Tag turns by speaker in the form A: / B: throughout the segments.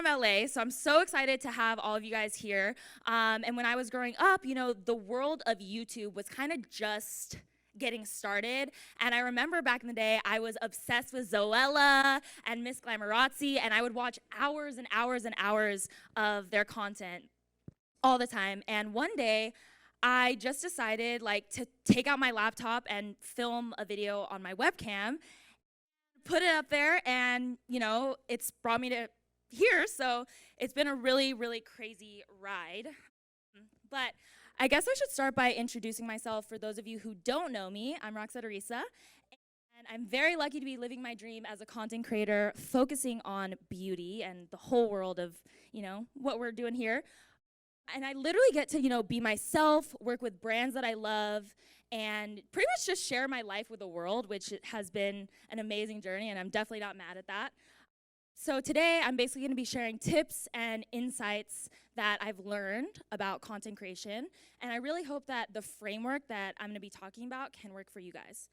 A: from LA, so I'm so excited to have all of you guys here. And when I was growing up, the world of YouTube was kind of just getting started. And I remember back in the day, I was obsessed with Zoella and Miss Glamorazzi, and I would watch hours and hours and hours of their content all the time. And one day, I just decided to take out my laptop and film a video on my webcam, put it up there, and it's brought me to here. So it's been a really, really crazy ride. But I guess I should start by introducing myself. For those of you who don't know me, I'm ROXETTE ARISA, and I'm very lucky to be living my dream as a content creator, focusing on beauty and the whole world of, what we're doing here. And I literally get to, be myself, work with brands that I love, and pretty much just share my life with the world, which has been an amazing journey, and I'm definitely not mad at that. So today, I'm basically going to be sharing tips and insights that I've learned about content creation, and I really hope that the framework that I'm going to be talking about can work for you guys.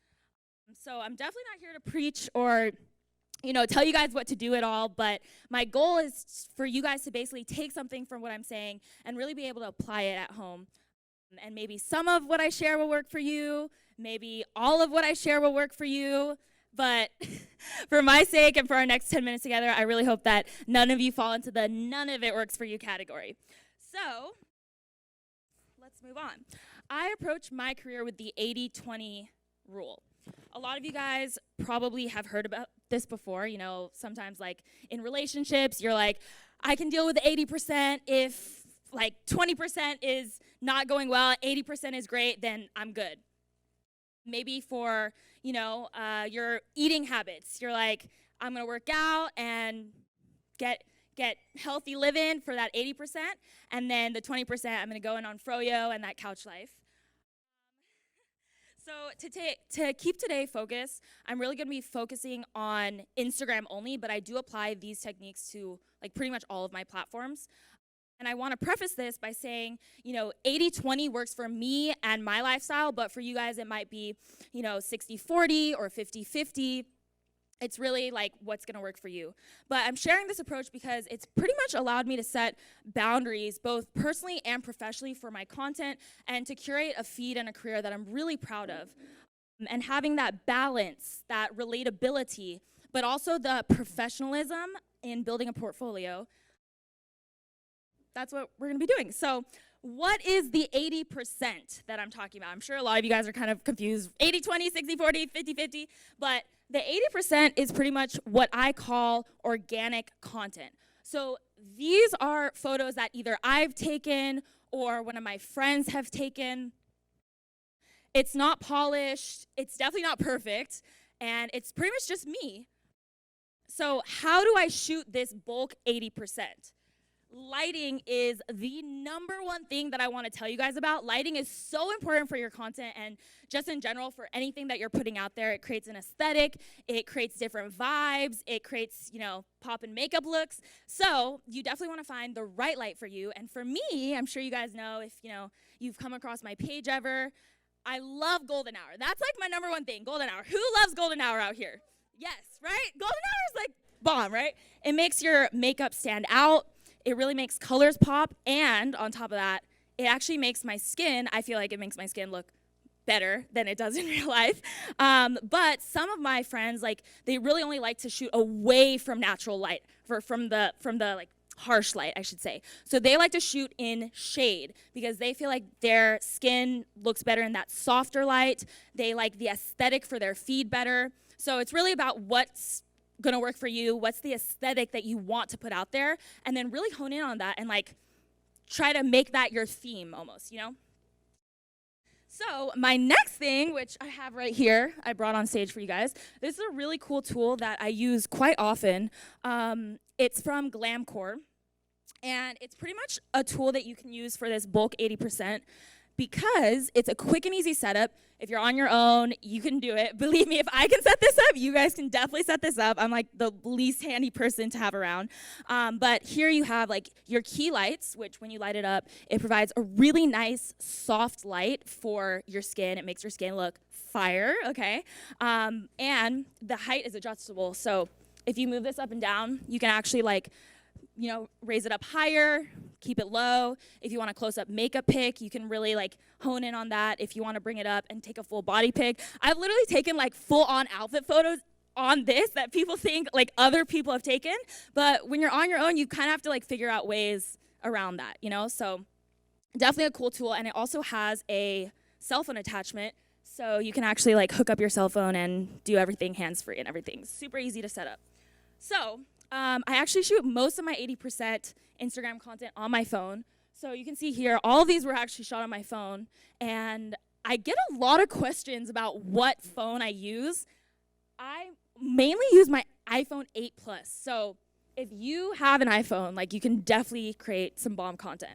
A: So I'm definitely not here to preach or tell you guys what to do at all, but my goal is for you guys to basically take something from what I'm saying and really be able to apply it at home. And maybe some of what I share will work for you, maybe all of what I share will work for you, but for my sake and for our next 10 minutes together, I really hope that none of you fall into the none of it works for you category. So let's move on. I approach my career with the 80-20 rule. A lot of you guys probably have heard about this before. Sometimes in relationships, you're like, I can deal with 80% if 20% is not going well, 80% is great, then I'm good. Maybe for, your eating habits, you're like, I'm gonna work out and get healthy living for that 80%, and then the 20% I'm gonna go in on froyo and that couch life. So to keep today focused, I'm really gonna be focusing on Instagram only, but I do apply these techniques to pretty much all of my platforms. And I wanna preface this by saying, 80-20 works for me and my lifestyle, but for you guys it might be, 60-40 or 50-50. It's really what's gonna work for you. But I'm sharing this approach because it's pretty much allowed me to set boundaries, both personally and professionally, for my content and to curate a feed and a career that I'm really proud of. And having that balance, that relatability, but also the professionalism in building a portfolio, that's what we're gonna be doing. So what is the 80% that I'm talking about? I'm sure a lot of you guys are kind of confused. 80-20, 60-40, 50-50, but the 80% is pretty much what I call organic content. So these are photos that either I've taken or one of my friends have taken. It's not polished, it's definitely not perfect, and it's pretty much just me. So how do I shoot this bulk 80%? Lighting is the #1 thing that I want to tell you guys about. Lighting is so important for your content and just in general for anything that you're putting out there. It creates an aesthetic, it creates different vibes, it creates, pop and makeup looks. So you definitely want to find the right light for you. And for me, I'm sure you guys know if, you've come across my page ever, I love golden hour. That's my #1 thing, golden hour. Who loves golden hour out here? Yes, right? Golden hour is bomb, right? It makes your makeup stand out. It really makes colors pop, and on top of that, it actually makes my skin, I feel like it makes my skin look better than it does in real life. But some of my friends, they really only like to shoot away from natural light, from the harsh light, I should say. So they like to shoot in shade because they feel like their skin looks better in that softer light. They like the aesthetic for their feed better. So it's really about what's gonna work for you, what's the aesthetic that you want to put out there, and then really hone in on that and try to make that your theme almost, So my next thing, which I have right here, I brought on stage for you guys. This is a really cool tool that I use quite often. It's from Glamcore, and it's pretty much a tool that you can use for this bulk 80%. Because it's a quick and easy setup. If you're on your own, you can do it. Believe me, if I can set this up, you guys can definitely set this up. I'm the least handy person to have around. But here you have your key lights, which when you light it up, it provides a really nice soft light for your skin. It makes your skin look fire, okay? And the height is adjustable. So if you move this up and down, you can actually raise it up higher, keep it low. If you want a close-up makeup pic, you can really like hone in on that. If you want to bring it up and take a full body pic. I've literally taken like full-on outfit photos on this that people think like other people have taken, but when you're on your own, you kind of have to like figure out ways around that, So definitely a cool tool, and it also has a cell phone attachment, so you can actually like hook up your cell phone and do everything hands-free and everything. Super easy to set up. So I actually shoot most of my 80% Instagram content on my phone. So you can see here, all of these were actually shot on my phone, and I get a lot of questions about what phone I use. I mainly use my iPhone 8 Plus. So if you have an iPhone, like you can definitely create some bomb content.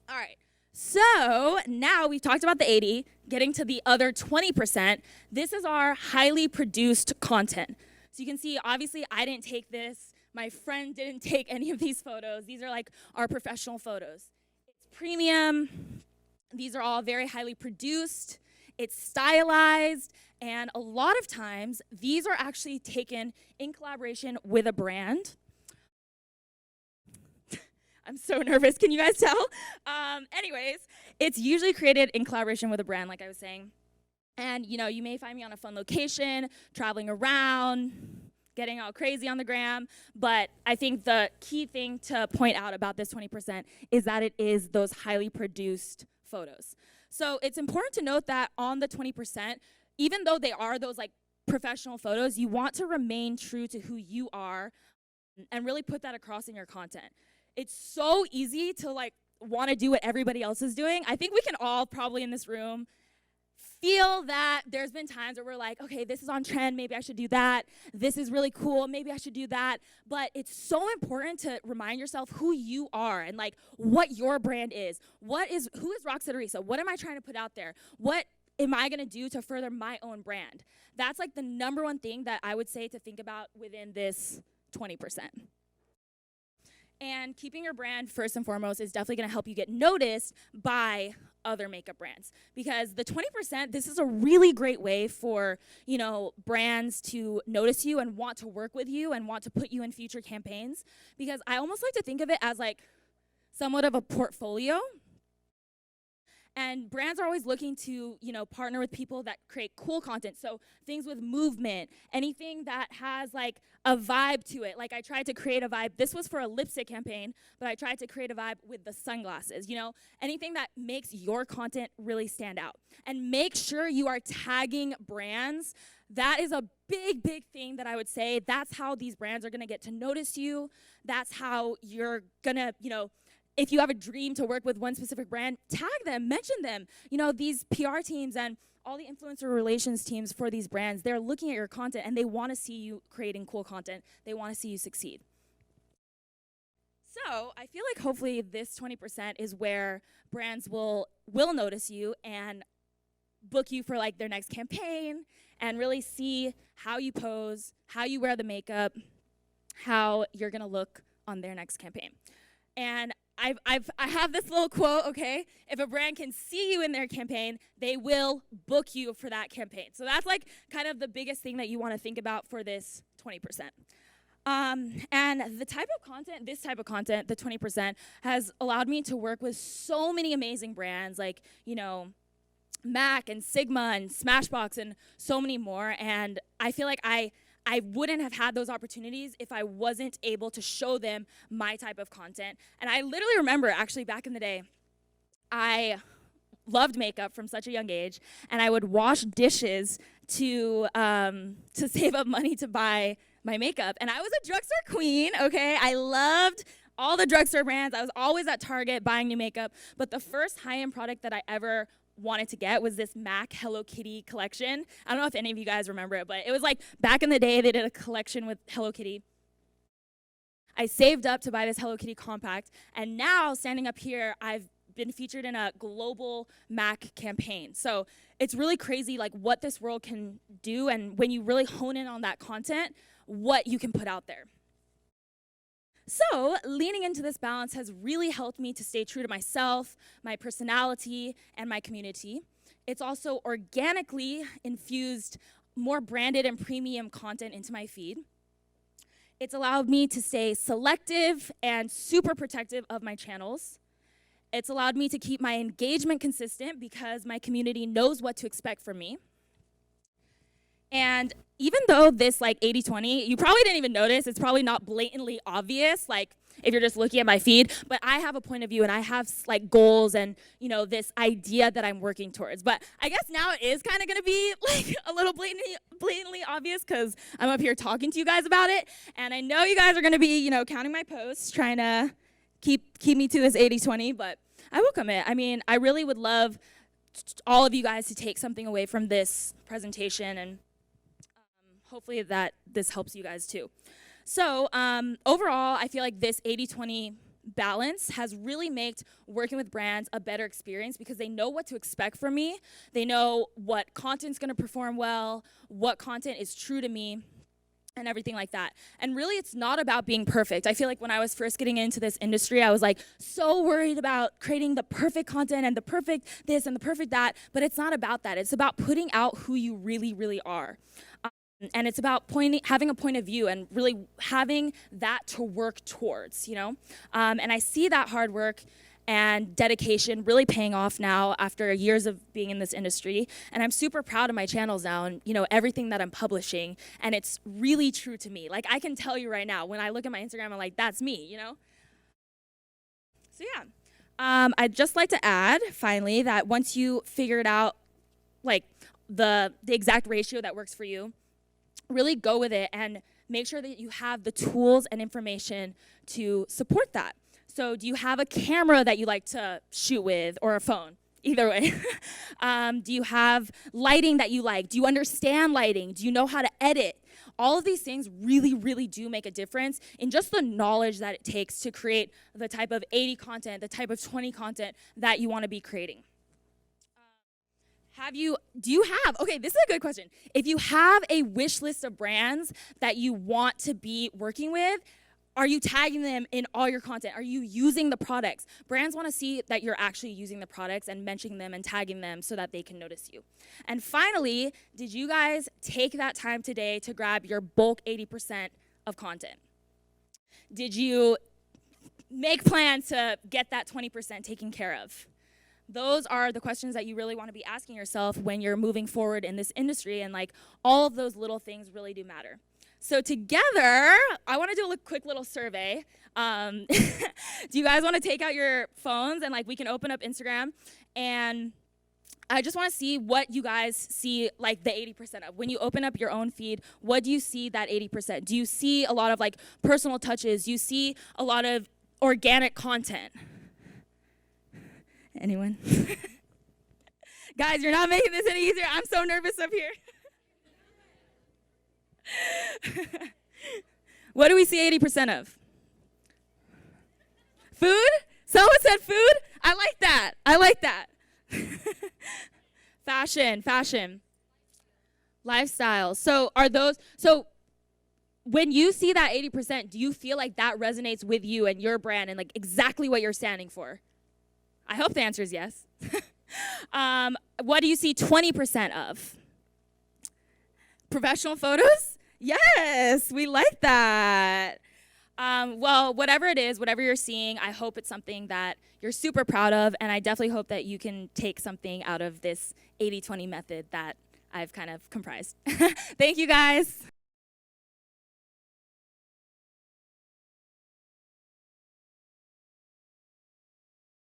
A: All right, so now we've talked about the 80, getting to the other 20%. This is our highly produced content. So you can see, obviously, I didn't take this. My friend didn't take any of these photos. These are like our professional photos. It's premium. These are all very highly produced. It's stylized. And a lot of times, these are actually taken in collaboration with a brand. I'm so nervous. Can you guys tell? Anyways, it's usually created in collaboration with a brand, like I was saying. And, you may find me on a fun location, traveling around, getting all crazy on the gram. But I think the key thing to point out about this 20% is that it is those highly produced photos. So it's important to note that on the 20%, even though they are those like professional photos, you want to remain true to who you are and really put that across in your content. It's so easy to like want to do what everybody else is doing. I think we can all probably in this room feel that there's been times where we're like, okay, this is on trend, maybe I should do that. This is really cool, maybe I should do that. But it's so important to remind yourself who you are and like what your brand is. Who is ROXETTE ARISA? What am I trying to put out there? What am I gonna do to further my own brand? That's like the number one thing that I would say to think about within this 20%. And keeping your brand first and foremost is definitely gonna help you get noticed by other makeup brands. Because the 20%, this is a really great way for, brands to notice you and want to work with you and want to put you in future campaigns. Because I almost like to think of it as like somewhat of a portfolio. And brands are always looking to, partner with people that create cool content. So things with movement, anything that has like a vibe to it. Like I tried to create a vibe. This was for a lipstick campaign, but I tried to create a vibe with the sunglasses, anything that makes your content really stand out. And make sure you are tagging brands. That is a big, big thing that I would say. That's how these brands are gonna get to notice you. That's how you're gonna, if you have a dream to work with one specific brand, tag them, mention them. These PR teams and all the influencer relations teams for these brands, they're looking at your content and they want to see you creating cool content. They want to see you succeed. So I feel like hopefully this 20% is where brands will notice you and book you for like their next campaign and really see how you pose, how you wear the makeup, how you're gonna look on their next campaign. And I have this little quote, okay? If a brand can see you in their campaign, they will book you for that campaign. So that's like kind of the biggest thing that you want to think about for this 20%. And the type of content, this type of content, the 20%, has allowed me to work with so many amazing brands like, MAC and Sigma and Smashbox and so many more. And I feel like I wouldn't have had those opportunities if I wasn't able to show them my type of content. And I literally remember actually back in the day, I loved makeup from such a young age, and I would wash dishes to save up money to buy my makeup. And I was a drugstore queen, okay? I loved all the drugstore brands. I was always at Target buying new makeup. But the first high-end product that I ever wanted to get was this MAC Hello Kitty collection. I don't know if any of you guys remember it, but it was like back in the day they did a collection with Hello Kitty. I saved up to buy this Hello Kitty compact, and now standing up here, I've been featured in a global MAC campaign. So it's really crazy like what this world can do, and when you really hone in on that content, what you can put out there. So leaning into this balance has really helped me to stay true to myself, my personality, and my community. It's also organically infused more branded and premium content into my feed. It's allowed me to stay selective and super protective of my channels. It's allowed me to keep my engagement consistent because my community knows what to expect from me. And even though this like 80-20, you probably didn't even notice, it's probably not blatantly obvious, like if you're just looking at my feed, but I have a point of view and I have like goals and, you know, this idea that I'm working towards. But I guess now it is kind of gonna be like a little blatantly obvious because I'm up here talking to you guys about it. And I know you guys are gonna be, you know, counting my posts, trying to keep me to this 80-20, but I will commit. I mean, I really would love all of you guys to take something away from this presentation, and hopefully that this helps you guys too. So overall, I feel like this 80-20 balance has really made working with brands a better experience because they know what to expect from me. They know what content's gonna perform well, what content is true to me, and everything like that. And really, it's not about being perfect. I feel like when I was first getting into this industry, I was like so worried about creating the perfect content and the perfect this and the perfect that, but it's not about that. It's about putting out who you really, really are. And it's about having a point of view and really having that to work towards, you know? And I see that hard work and dedication really paying off now after years of being in this industry. And I'm super proud of my channels now and, you know, everything that I'm publishing. And it's really true to me. Like, I can tell you right now, when I look at my Instagram, I'm like, that's me, you know? So yeah, I'd just like to add, finally, that once you figured out, like, the exact ratio that works for you, really go with it and make sure that you have the tools and information to support that. So do you have a camera that you like to shoot with, or a phone? Either way. Do you have lighting that you like? Do you understand lighting? Do you know how to edit? All of these things really, really do make a difference in just the knowledge that it takes to create the type of 80 content, the type of 20 content that you want to be creating. Okay, this is a good question. If you have a wish list of brands that you want to be working with, are you tagging them in all your content? Are you using the products? Brands want to see that you're actually using the products and mentioning them and tagging them so that they can notice you. And finally, did you guys take that time today to grab your bulk 80% of content? Did you make plans to get that 20% taken care of? Those are the questions that you really want to be asking yourself when you're moving forward in this industry, and like all of those little things really do matter. So together, I want to do a quick little survey. Do you guys want to take out your phones and like we can open up Instagram, and I just want to see what you guys see like the 80% of. When you open up your own feed, what do you see that 80%? Do you see a lot of like personal touches? Do you see a lot of organic content? Anyone? Guys, you're not making this any easier. I'm so nervous up here. What do we see 80% of? Food? Someone said food? I like that. I like that. Fashion. Lifestyle. So when you see that 80%, do you feel like that resonates with you and your brand and like exactly what you're standing for? I hope the answer is yes. What do you see 20% of? Professional photos? Yes, we like that. Well, whatever it is, whatever you're seeing, I hope it's something that you're super proud of, and I definitely hope that you can take something out of this 80-20 method that I've kind of comprised. Thank you, guys.